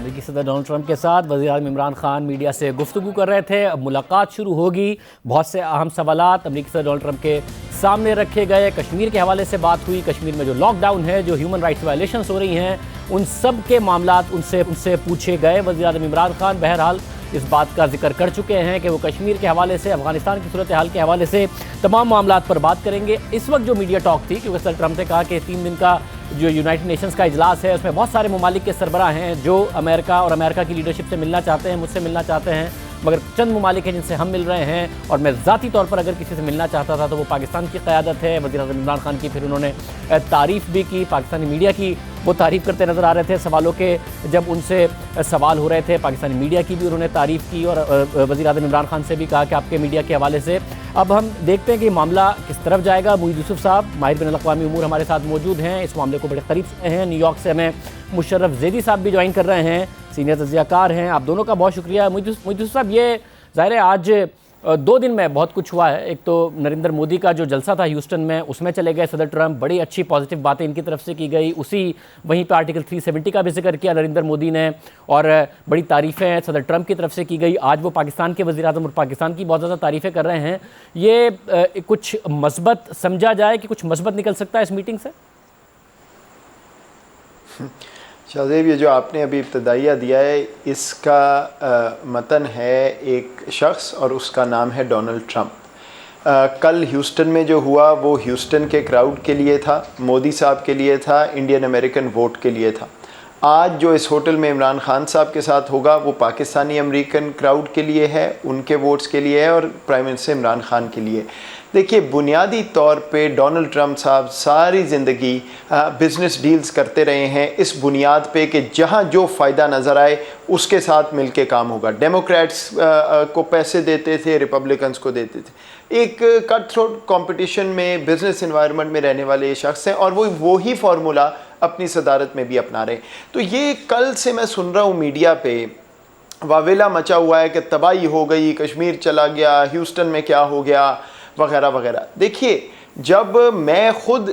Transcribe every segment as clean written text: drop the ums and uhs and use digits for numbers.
अमेरिकी सदर Donald Trump के साथ वज़ीर-ए-आज़म इमरान खान मीडिया से गुफ्तगू कर रहे थे। अब मुलाकात शुरू होगी। बहुत से अहम सवालात अमेरिकी सदर डोनाल्ड ट्रंप के सामने रखे गए। कश्मीर के हवाले से बात हुई। कश्मीर में जो लॉकडाउन है, जो ह्यूमन राइट्स वायलेशंस हो रही हैं, उन सब के मामलात उनसे पूछे गए। वज़ीर-ए-आज़म इमरान खान बहरहाल इस बात का जिक्र कर चुके हैं कि वो कश्मीर के हवाले से, अफगानिस्तान की सूरत हाल के हवाले से तमाम मामलात पर बात करेंगे। इस वक्त जो मीडिया टॉक थी, क्योंकि सदर ट्रंप ने कहा कि 3 दिन का जो यूनाइटेड नेशंस का इजलास है, उसमें बहुत सारे ममालिक के सरबराह हैं जो अमेरिका और अमेरिका की लीडरशिप से मिलना चाहते हैं, मुझसे मिलना चाहते हैं, मगर चंद ममालिक हैं जिनसे हम मिल रहे हैं और मैं ज़ाती तौर पर अगर किसी से मिलना चाहता था तो वो पाकिस्तान की क़यादत है। वज़ीर-ए-आज़म इमरान खान की फिर उन्होंने तारीफ़ भी की, पाकिस्तानी मीडिया की वो तारीफ़ करते नज़र आ रहे थे। सवालों के जब उनसे सवाल हो रहे थे, पाकिस्तानी मीडिया की भी उन्होंने तारीफ़ की और वज़ीर-ए-आज़म इमरान खान से भी कहा कि आपके मीडिया के हवाले से अब हम देखते हैं कि मामला किस तरफ जाएगा। मुईद यूसुफ साहब, माहिर बिन अल-अक़वामी उमूर हमारे साथ मौजूद हैं, इस मामले को बड़े करीब से हैं। न्यूयॉर्क से हमें मुशर्रफ ज़ैदी साहब भी ज्वाइन कर रहे हैं, सीनियर तज़कियाकार हैं। आप दोनों का बहुत शुक्रिया। मुईद यूसुफ साहब, ये ज़ाहिर है आज 2 दिन में बहुत कुछ हुआ है। एक तो नरेंद्र मोदी का जो जलसा था ह्यूस्टन में, उसमें चले गए सदर ट्रंप, बड़ी अच्छी पॉजिटिव बातें इनकी तरफ से की गई। वहीं पर आर्टिकल 370 का भी जिक्र किया नरेंद्र मोदी ने और बड़ी तारीफ़ें सदर ट्रंप की तरफ से की गई। आज वो पाकिस्तान के वज़ीर-ए-आज़म और पाकिस्तान की बहुत ज़्यादा तारीफ़ें कर रहे हैं। ये कुछ मस्बत समझा जाए कि कुछ मस्बत निकल सकता है इस मीटिंग से? शाहज़ेब, ये जो आपने अभी इब्तदाइया दिया है, इसका मतन है एक शख्स और उसका नाम है डोनाल्ड ट्रंप। कल ह्यूस्टन में जो हुआ वो ह्यूस्टन के क्राउड के लिए था, मोदी साहब के लिए था, इंडियन अमेरिकन वोट के लिए था। आज जो इस होटल में इमरान खान साहब के साथ होगा वो पाकिस्तानी अमेरिकन क्राउड के लिए है, उनके वोट्स के लिए है और प्राइम मिनिस्टर इमरान खान के लिए। देखिए, बुनियादी तौर पे डोनाल्ड ट्रंप साहब सारी ज़िंदगी बिज़नेस डील्स करते रहे हैं इस बुनियाद पे कि जहाँ जो फ़ायदा नज़र आए उसके साथ मिलके काम होगा। डेमोक्रेट्स को पैसे देते थे, रिपब्लिकन्स को देते थे। एक कट थ्रोट कंपटीशन में बिज़नेस इन्वायरमेंट में रहने वाले शख्स हैं और वो ही फार्मूला अपनी सदारत में भी अपना रहे। तो ये कल से मैं सुन रहा हूँ मीडिया पे वावेला मचा हुआ है कि तबाही हो गई, कश्मीर चला गया, ह्यूस्टन में क्या हो गया, वगैरह वगैरह। देखिए, जब मैं खुद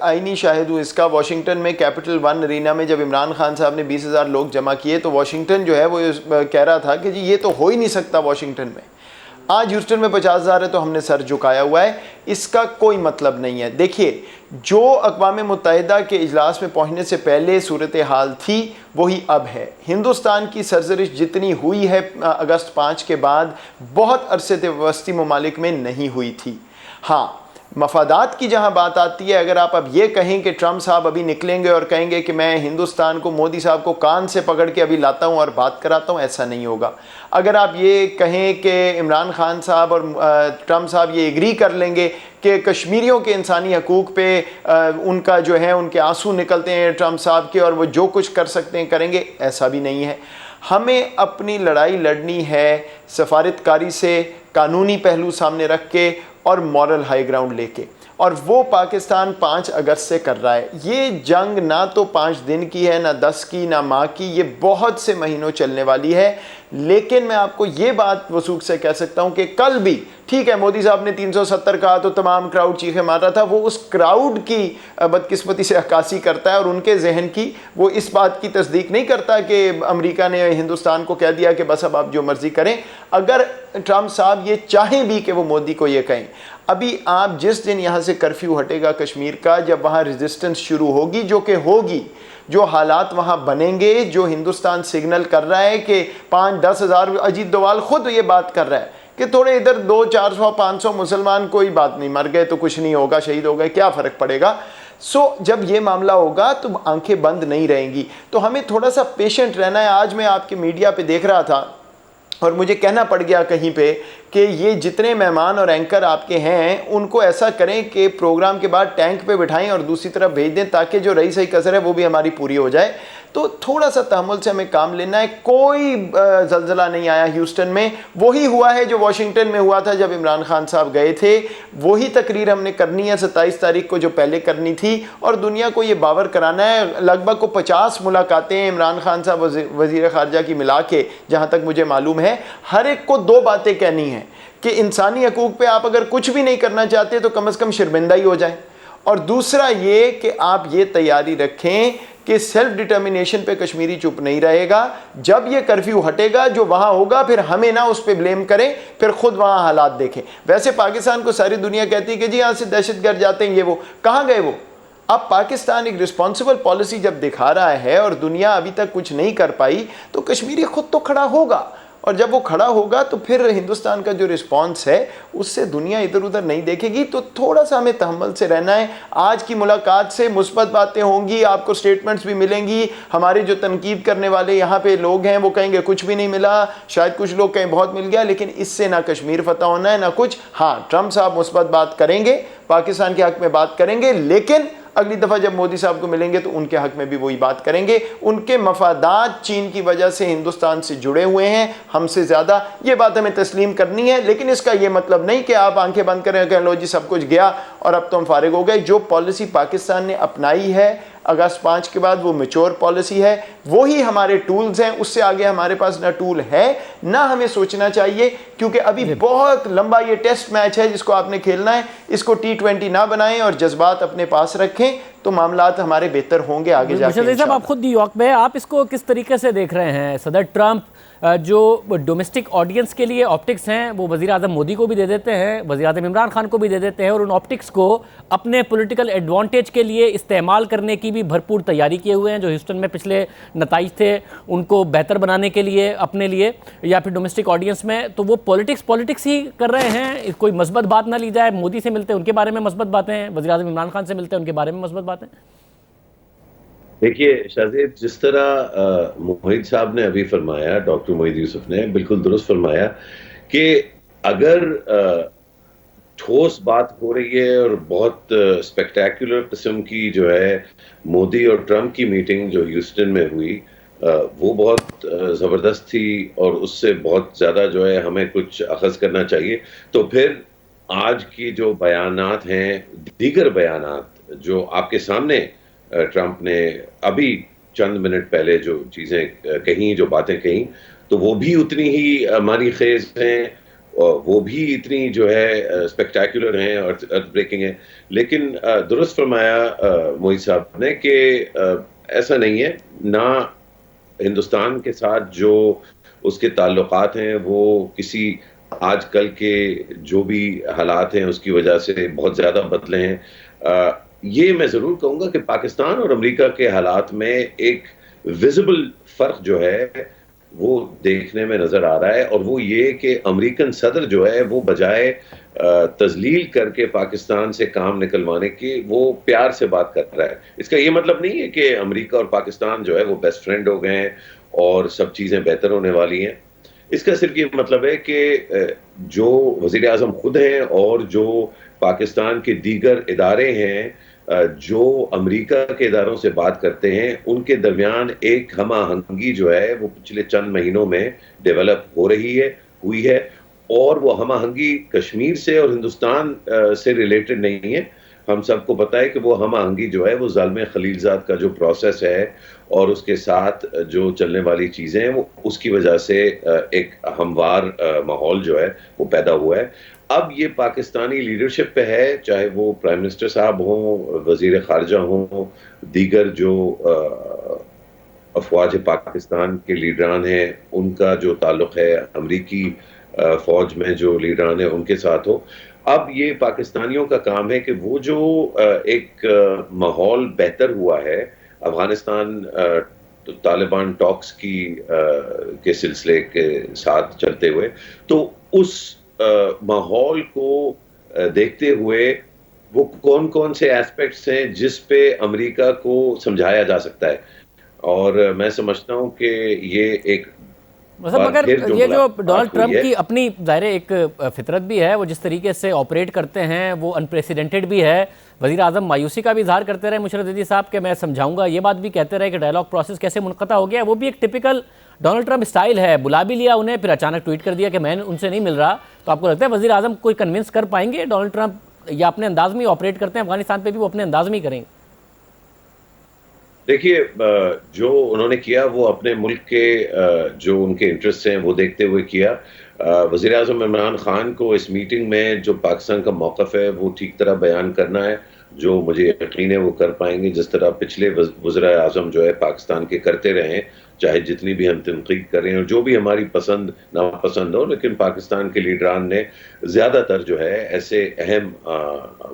आईनी शाहिद हूँ इसका, वाशिंगटन में कैपिटल वन अरीना में जब इमरान खान साहब ने 20,000 लोग जमा किए तो वाशिंगटन जो है वो कह रहा था कि जी ये तो हो ही नहीं सकता वाशिंगटन में। आज ह्यूस्टन में 50,000 है तो हमने सर झुकाया हुआ है। इसका कोई मतलब नहीं है। देखिए, जो अक़वाम मुत्तहिदा के इजलास में पहुंचने से पहले सूरत हाल थी वही अब है। हिंदुस्तान की सरजरिश जितनी हुई है अगस्त 5 के बाद, बहुत अरसे से वस्ती ममालिक में नहीं हुई थी। हाँ, मफादात की जहाँ बात आती है, अगर आप अब ये कहें कि ट्रंप साहब अभी निकलेंगे और कहेंगे कि मैं हिंदुस्तान को, मोदी साहब को कान से पकड़ के अभी लाता हूँ और बात कराता हूँ, ऐसा नहीं होगा। अगर आप ये कहें कि इमरान खान साहब और ट्रंप साहब ये एग्री कर लेंगे कि कश्मीरियों के इंसानी हकूक़ पे उनका जो है उनके आंसू निकलते हैं ट्रंप साहब के और वो जो कुछ कर सकते हैं करेंगे, ऐसा भी नहीं है। हमें अपनी लड़ाई लड़नी है सफारतकारी से, कानूनी पहलू सामने रख के और मॉरल हाई ग्राउंड लेके, और वो पाकिस्तान 5 अगस्त से कर रहा है। ये जंग ना तो 5 दिन की है, ना 10 की, ना माह की, ये बहुत से महीनों चलने वाली है। लेकिन मैं आपको ये बात वसूख से कह सकता हूँ कि कल भी ठीक है, मोदी साहब ने 370 कहा तो तमाम क्राउड चीखें मार रहा था, वो उस क्राउड की बदकिस्मती से अक्कासी करता है और उनके जहन की वो इस बात की तस्दीक नहीं करता कि अमेरिका ने हिंदुस्तान को कह दिया कि बस अब आप जो मर्ज़ी करें। अगर ट्रंप साहब ये चाहें भी कि वो मोदी को ये कहें, अभी आप जिस दिन यहाँ से कर्फ्यू हटेगा कश्मीर का, जब वहाँ रेजिस्टेंस शुरू होगी, जो कि होगी, जो हालात वहाँ बनेंगे, जो हिंदुस्तान सिग्नल कर रहा है कि 5-10 हज़ार, अजीत डोवाल खुद ये बात कर रहा है कि थोड़े इधर 200-400-500 मुसलमान, कोई बात नहीं, मर गए तो कुछ नहीं होगा, शहीद हो गए, क्या फ़र्क पड़ेगा। जब ये मामला होगा तो आंखें बंद नहीं रहेंगी। तो हमें थोड़ा सा पेशेंट रहना है। आज मैं आपके मीडिया पे देख रहा था और मुझे कहना पड़ गया कहीं पे कि ये जितने मेहमान और एंकर आपके हैं उनको ऐसा करें कि प्रोग्राम के बाद टैंक पे बिठाएं और दूसरी तरफ भेज दें, ताकि जो रही सही कसर है वो भी हमारी पूरी हो जाए। तो थोड़ा सा तहम्मुल से हमें काम लेना है। कोई ज़लज़ला नहीं आया ह्यूस्टन में, वही हुआ है जो वाशिंगटन में हुआ था जब इमरान खान साहब गए थे। वही तकरीर हमने करनी है 27 तारीख को जो पहले करनी थी, और दुनिया को ये बावर कराना है। लगभग को 50 मुलाकातें इमरान खान साहब वज़ीर ख़ारजा की मिला के, जहाँ तक मुझे मालूम है, हर एक को 2 बातें कहनी हैं कि इंसानी हकूक़ पे आप अगर कुछ भी नहीं करना चाहते तो कम से कम शर्मिंदा ही हो जाए, और दूसरा ये कि आप ये तैयारी रखें कि सेल्फ डिटर्मिनेशन पे कश्मीरी चुप नहीं रहेगा। जब ये कर्फ्यू हटेगा, जो वहाँ होगा, फिर हमें ना उस पर ब्लेम करें, फिर खुद वहाँ हालात देखें। वैसे पाकिस्तान को सारी दुनिया कहती है कि जी यहाँ से दहशतगर्द जाते हैं, ये वो, कहाँ गए वो? अब पाकिस्तान एक रिस्पॉन्सिबल पॉलिसी जब दिखा रहा है और दुनिया अभी तक कुछ नहीं कर पाई, तो कश्मीरी खुद तो खड़ा होगा, और जब वो खड़ा होगा तो फिर हिंदुस्तान का जो रिस्पांस है उससे दुनिया इधर उधर नहीं देखेगी। तो थोड़ा सा हमें तहम्मुल से रहना है। आज की मुलाकात से मुस्बत बातें होंगी, आपको स्टेटमेंट्स भी मिलेंगी। हमारे जो तनकीद करने वाले यहाँ पे लोग हैं वो कहेंगे कुछ भी नहीं मिला, शायद कुछ लोग कहें बहुत मिल गया, लेकिन इससे ना कश्मीर फतह होना है ना कुछ। हाँ, ट्रंप साहब मुस्बत बात करेंगे, पाकिस्तान के हक़ में बात करेंगे, लेकिन अगली दफ़ा जब मोदी साहब को मिलेंगे तो उनके हक़ में भी वही बात करेंगे। उनके मफादात चीन की वजह से हिंदुस्तान से जुड़े हुए हैं हमसे ज़्यादा, ये बात हमें तस्लीम करनी है। लेकिन इसका ये मतलब नहीं कि आप आंखें बंद करें, कहें लो जी सब कुछ गया और अब तो हम फारिग हो गए। जो पॉलिसी पाकिस्तान ने अपनाई है अगस्त 5 के बाद, वो मैच्योर पॉलिसी है, वही हमारे टूल्स हैं। उससे आगे हमारे पास ना टूल है ना हमें सोचना चाहिए, क्योंकि अभी बहुत लंबा ये टेस्ट मैच है जिसको आपने खेलना है। इसको T20 ना बनाएं और जज्बात अपने पास रखें, तो मामलात हमारे बेहतर होंगे आगे जाके। साहब, आप खुद न्यूयॉर्क में, आप इसको किस तरीके से देख रहे हैं? सदर ट्रंप जो डोमेस्टिक ऑडियंस के लिए ऑप्टिक्स हैं वो वज़ीर आज़म मोदी को भी दे देते हैं, वज़ीर आज़म इमरान खान को भी दे देते हैं, और उन ऑप्टिक्स को अपने पॉलिटिकल एडवांटेज के लिए इस्तेमाल करने की भी भरपूर तैयारी किए हुए हैं। जो ह्यूस्टन में पिछले नताइज थे उनको बेहतर बनाने के लिए अपने लिए या फिर डोमेस्टिक ऑडियंस में, तो वो पॉलिटिक्स ही कर रहे हैं। कोई मस्बत बात ना ली जाए, मोदी से मिलते हैं उनके बारे में मस्बत बातें, वज़ीर आज़म इमरान खान से मिलते हैं उनके बारे में मस्बत बातें। देखिए शाहजेब, जिस तरह मोहित साहब ने अभी फरमाया, डॉक्टर मोहित यूसुफ ने बिल्कुल दुरुस्त फरमाया कि अगर ठोस बात हो रही है और बहुत स्पेक्टेकुलर किस्म की जो है मोदी और ट्रंप की मीटिंग जो ह्यूस्टन में हुई, वो बहुत ज़बरदस्त थी और उससे बहुत ज़्यादा जो है हमें कुछ अखज़ करना चाहिए। तो फिर आज की जो बयानात हैं, दीगर बयानात जो आपके सामने ट्रंप ने अभी चंद मिनट पहले जो चीज़ें कहीं, जो बातें कहीं, तो वो भी उतनी ही हमारी खेज हैं, वो भी इतनी जो है स्पेक्टेकुलर हैं और अर्थ ब्रेकिंग है। लेकिन दुरुस्त फरमाया मोहित साहब ने कि ऐसा नहीं है, ना हिंदुस्तान के साथ जो उसके ताल्लुकात हैं वो किसी आजकल के जो भी हालात हैं उसकी वजह से बहुत ज़्यादा बदले हैं। ये मैं ज़रूर कहूँगा कि पाकिस्तान और अमेरिका के हालात में एक विजिबल फ़र्क जो है वो देखने में नज़र आ रहा है, और वो ये कि अमेरिकन सदर जो है वो बजाय तज़लील करके पाकिस्तान से काम निकलवाने की, वो प्यार से बात कर रहा है। इसका ये मतलब नहीं है कि अमेरिका और पाकिस्तान जो है वो बेस्ट फ्रेंड हो गए हैं और सब चीज़ें बेहतर होने वाली हैं। इसका सिर्फ ये मतलब है कि जो वज़ीर आज़म खुद हैं और जो पाकिस्तान के दीगर इदारे हैं जो अमेरिका के इदारों से बात करते हैं, उनके दरमियान एक हम-आहंगी जो है वो पिछले चंद महीनों में डेवलप हो रही है, हुई है, और वो हम-आहंगी कश्मीर से और हिंदुस्तान से रिलेटेड नहीं है। हम सबको पता है कि वो हम-आहंगी जो है वो ज़ालिम खलीलज़ाद का जो प्रोसेस है और उसके साथ जो चलने वाली चीज़ें हैं वो उसकी वजह से एक हमवार माहौल जो है वो पैदा हुआ है। अब ये पाकिस्तानी लीडरशिप पे है, चाहे वो प्राइम मिनिस्टर साहब हों, वज़ीर ख़ारजा हों, दीगर जो अफ़वाज पाकिस्तान के लीडरान हैं, उनका जो ताल्लुक़ है अमरीकी फ़ौज में जो लीडरान हैं उनके साथ हो। अब ये पाकिस्तानियों का काम है कि वो जो एक माहौल बेहतर हुआ है अफ़गानिस्तान तालिबान टॉक्स की के सिलसिले के साथ चलते हुए, तो उस माहौल को देखते हुए वो कौन-कौन से एस्पेक्ट्स हैं जिस पे अमेरिका को समझाया जा सकता है, और मैं समझता हूँ कि ये एक मतलब अगर ये जो डोनाल्ड ट्रंप की अपनी ज़ाहिर एक फितरत भी है, वो जिस तरीके से ऑपरेट करते हैं वो अनप्रेसिडेंटेड भी है। वज़ीर आज़म मायूसी का भी इजहार करते रहे मुशर्रफ अजीज़ साहब के मैं समझाऊंगा, ये बात भी कहते रहे कि डायलॉग प्रोसेस कैसे मुनक़ता हो गया, वो भी एक टिपिकल डोनाल्ड ट्रंप स्टाइल है। बुला भी लिया उन्हें, फिर अचानक ट्वीट कर दिया कि मैं उनसे नहीं मिल रहा। तो आपको लगता है वज़ीर आज़म कोई कन्विंस कर पाएंगे डोनाल्ड ट्रंप, या अपने अंदाज में ही ऑपरेट करते हैं अफगानिस्तान पर भी वो अपने अंदाज में ही करेंगे? देखिए, जो उन्होंने किया वो अपने मुल्क के जो उनके इंटरेस्ट हैं वो देखते हुए किया। वज़ीर आज़म इमरान खान को इस मीटिंग में जो पाकिस्तान का मौक़िफ़ है वो ठीक तरह बयान करना है। जो मुझे यकीन है वो कर पाएंगे, जिस तरह पिछले वज़ीर आज़म जो है पाकिस्तान के करते रहे हैं, चाहे जितनी भी हम तनकीद करें और जो भी हमारी पसंद नापसंद हो, लेकिन पाकिस्तान के लीडरान ने ज़्यादातर जो है ऐसे अहम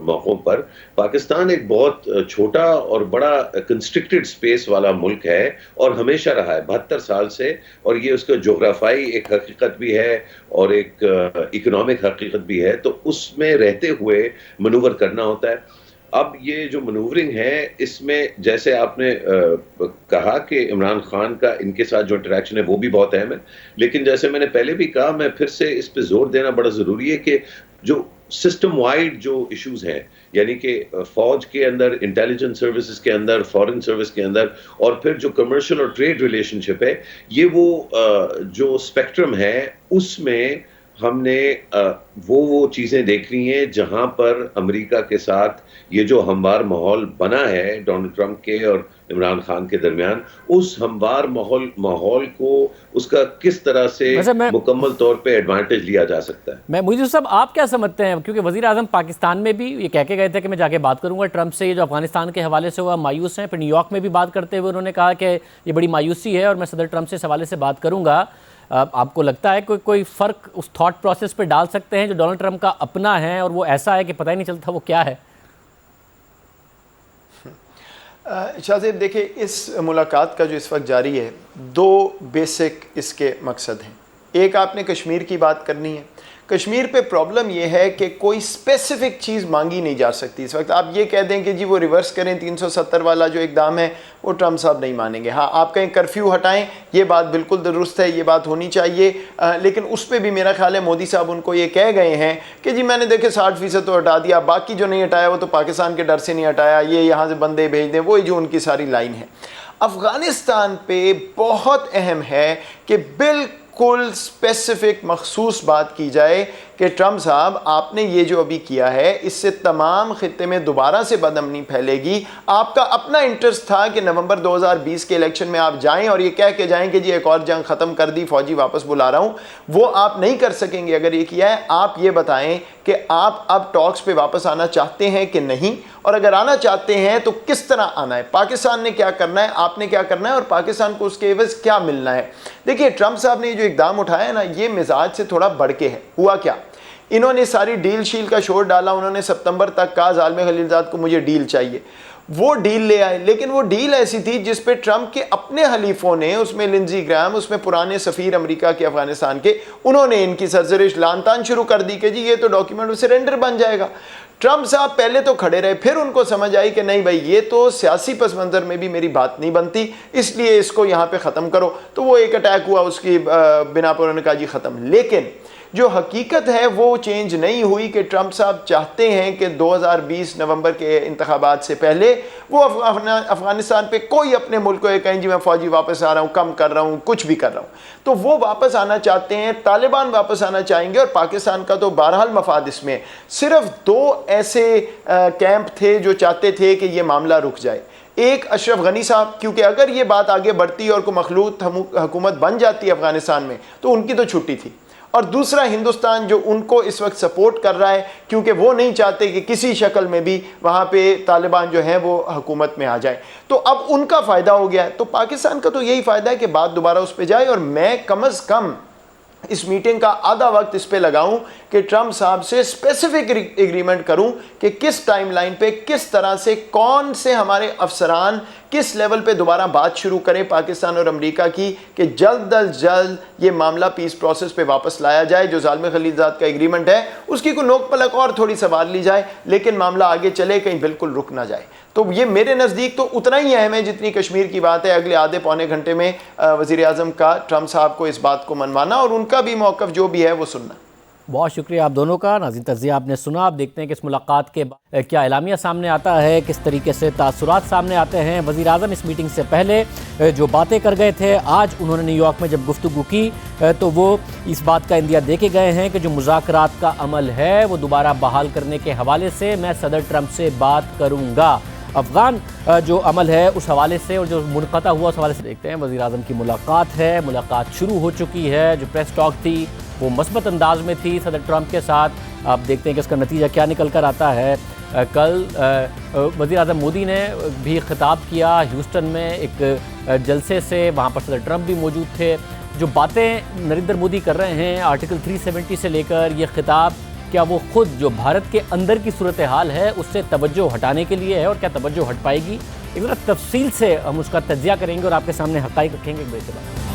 मौक़ों पर, पाकिस्तान एक बहुत छोटा और बड़ा कंस्ट्रिक्टेड स्पेस वाला मुल्क है और हमेशा रहा है 72 साल से, और ये उसका जोग्राफाई एक हकीकत भी है और एक इकोनॉमिक हकीकत भी है, तो उसमें रहते हुए मनूवर करना होता है। अब ये जो मनूवरिंग है, इसमें जैसे आपने कहा कि इमरान खान का इनके साथ जो इंटरेक्शन है वो भी बहुत अहम है, लेकिन जैसे मैंने पहले भी कहा, मैं फिर से इस पे जोर देना बड़ा ज़रूरी है कि जो सिस्टम वाइड जो इश्यूज हैं, यानी कि फौज के अंदर, इंटेलिजेंस सर्विसेज के अंदर, फॉरेन सर्विस के अंदर, और फिर जो कमर्शियल और ट्रेड रिलेशनशिप है, ये वो जो स्पेक्ट्रम है उसमें हमने वो चीज़ें देखनी है जहां पर अमेरिका के साथ ये जो हमवार माहौल बना है डोनाल्ड ट्रंप के और इमरान खान के दरमियान, उस हमवार माहौल को उसका किस तरह से मुकम्मल तौर पे एडवांटेज लिया जा सकता है। मैं मोदी साहब, आप क्या समझते हैं, क्योंकि वज़ीर आज़म पाकिस्तान में भी ये कह के गए थे कि मैं जाके बात करूंगा ट्रंप से, ये जो अफगानिस्तान के हवाले से हुआ मायूस हैं, फिर न्यूयॉर्क में भी बात करते हुए उन्होंने कहा कि ये बड़ी मायूसी है और मैं सदर ट्रंप से इस हवाले से बात करूंगा। आपको लगता है कोई फ़र्क उस थॉट प्रोसेस पे डाल सकते हैं जो डोनाल्ड ट्रंप का अपना है और वो ऐसा है कि पता ही नहीं चलता वो क्या है? शाहज़ेब, देखिए, इस मुलाकात का जो इस वक्त जारी है, दो बेसिक इसके मकसद हैं। एक, आपने कश्मीर की बात करनी है। कश्मीर पे प्रॉब्लम ये है कि कोई स्पेसिफिक चीज़ मांगी नहीं जा सकती इस वक्त। आप ये कह दें कि जी वो रिवर्स करें 370 वाला जो इकदाम है, वो ट्रंप साहब नहीं मानेंगे। हाँ, आप कहें कर्फ्यू हटाएं, ये बात बिल्कुल दुरुस्त है, ये बात होनी चाहिए, लेकिन उस पर भी मेरा ख्याल है मोदी साहब उनको ये कह गए हैं कि जी मैंने देखे 60% तो हटा दिया, बाकी जो नहीं हटाया वो तो पाकिस्तान के डर से नहीं हटाया, ये यहाँ से बंदे भेज दें, वही जो उनकी सारी लाइन है। अफ़गानिस्तान पे बहुत अहम है कि बिल्कुल स्पेसिफिक मखसूस बात की जाए कि ट्रंप साहब, आपने ये जो अभी किया है, इससे तमाम खित्ते में दोबारा से बदअमनी फैलेगी। आपका अपना इंटरेस्ट था कि नवंबर 2020 के इलेक्शन में आप जाएं और ये कह के जाएं कि जी एक और जंग ख़त्म कर दी, फ़ौजी वापस बुला रहा हूं। वो आप नहीं कर सकेंगे अगर ये किया है। आप ये बताएं कि आप अब टॉक्स पे वापस आना चाहते हैं कि नहीं, और अगर आना चाहते हैं तो किस तरह आना है, पाकिस्तान ने क्या करना है, आपने क्या करना है, और पाकिस्तान को उसके एवज क्या मिलना है। देखिए, ट्रंप साहब ने जो इकदाम उठाया है ना, ये मिजाज से थोड़ा बढ़ के है। हुआ क्या, इन्होंने सारी डील शील का शोर डाला। उन्होंने सितंबर तक कहा ज़ालिम खलीलज़ाद को मुझे डील चाहिए, वो डील ले आए, लेकिन वो डील ऐसी थी जिस पे ट्रंप के अपने हलीफों ने, उसमें लिंजी ग्राहम, उसमें पुराने सफ़ीर अमेरिका के अफगानिस्तान के, उन्होंने इनकी सरजरिश लानतान शुरू कर दी कि जी ये तो डॉक्यूमेंट में सरेंडर बन जाएगा। ट्रंप साहब पहले तो खड़े रहे, फिर उनको समझ आई कि नहीं भाई, ये तो सियासी पस मंज़र में भी मेरी बात नहीं बनती, इसलिए इसको यहाँ पे ख़त्म करो। तो वो एक अटैक हुआ, उसकी बिना पर उन्होंने कहा जी ख़त्म। लेकिन जो हकीकत है वो चेंज नहीं हुई कि ट्रंप साहब चाहते हैं कि 2020 नवंबर के इंतखाबात से पहले वो अफगानिस्तान पे कोई अपने मुल्क को कहें जी मैं फ़ौजी वापस आ रहा हूँ, कम कर रहा हूँ, कुछ भी कर रहा हूँ। तो वो वापस आना चाहते हैं, तालिबान वापस आना चाहेंगे, और पाकिस्तान का तो बहरहाल मफाद इसमें। सिर्फ दो ऐसे कैंप थे जो चाहते थे कि ये मामला रुक जाए। एक, अशरफ गनी साहब, क्योंकि अगर ये बात आगे बढ़ती और कोई मखलूत हुकूमत बन जाती है अफगानिस्तान में तो उनकी तो छुट्टी थी। और दूसरा, हिंदुस्तान जो उनको इस वक्त सपोर्ट कर रहा है, क्योंकि वो नहीं चाहते कि किसी शक्ल में भी वहाँ पे तालिबान जो है वो हुकूमत में आ जाए। तो अब उनका फ़ायदा हो गया है। तो पाकिस्तान का तो यही फ़ायदा है कि बात दोबारा उस पर जाए, और मैं कम अज़ कम इस मीटिंग का आधा वक्त इस पे लगाऊं कि ट्रंप साहब से स्पेसिफिक एग्रीमेंट करूं कि किस टाइमलाइन पे, किस तरह से, कौन से हमारे अफसरान किस लेवल पे दोबारा बात शुरू करें पाकिस्तान और अमेरिका की, कि जल्द अज जल्द ये मामला पीस प्रोसेस पे वापस लाया जाए। जो ज़ालिम खलीलज़ाद का एग्रीमेंट है उसकी कोई नोक पलक और थोड़ी संवार ली जाए, लेकिन मामला आगे चले, कहीं बिल्कुल रुक ना जाए। तो ये मेरे नज़दीक तो उतना ही अहम है जितनी कश्मीर की बात है। अगले आधे पौने घंटे में वज़ीर आज़म का ट्रंप साहब को इस बात को मनवाना और उनका भी मौक़िफ़ जो भी है वो सुनना। बहुत शुक्रिया आप दोनों का। नाज़रीन, तज़किया आपने सुना। आप देखते हैं कि इस मुलाकात के बाद क्या एलामिया सामने आता है, किस तरीके से तासुरात सामने आते हैं। वज़ीर आज़म इस मीटिंग से पहले जो बातें कर गए थे, आज उन्होंने न्यूयॉर्क में जब गुफ्तगू की तो वो इस बात का इंदिया दे के गए हैं कि जो मुज़ाकरात का अमल है वो दोबारा बहाल करने के हवाले से मैं सदर ट्रंप से बात करूँगा। अफ़गान जो अमल है उस हवाले से और जो मुनक़ता हुआ उस हवाले से देखते हैं। वज़ीर आज़म की मुलाकात है, मुलाकात शुरू हो चुकी है। जो प्रेस टॉक थी वो मस्बत अंदाज में थी सदर ट्रंप के साथ। आप देखते हैं कि इसका नतीजा क्या निकल कर आता है। कल वज़ीर आज़म मोदी ने भी खिताब किया ह्यूस्टन में एक जलसे से, वहाँ पर सदर ट्रंप भी मौजूद थे। जो बातें नरेंद्र मोदी कर रहे हैं आर्टिकल 370 से लेकर ये खिताब, क्या वो खुद जो भारत के अंदर की सूरत हाल है उससे तवज्जो हटाने के लिए है और क्या तवज्जो हट पाएगी? एक बार तफसील से हम उसका तज्जिया करेंगे और आपके सामने हक़ाइक़ रखेंगे एक बड़े के बाद।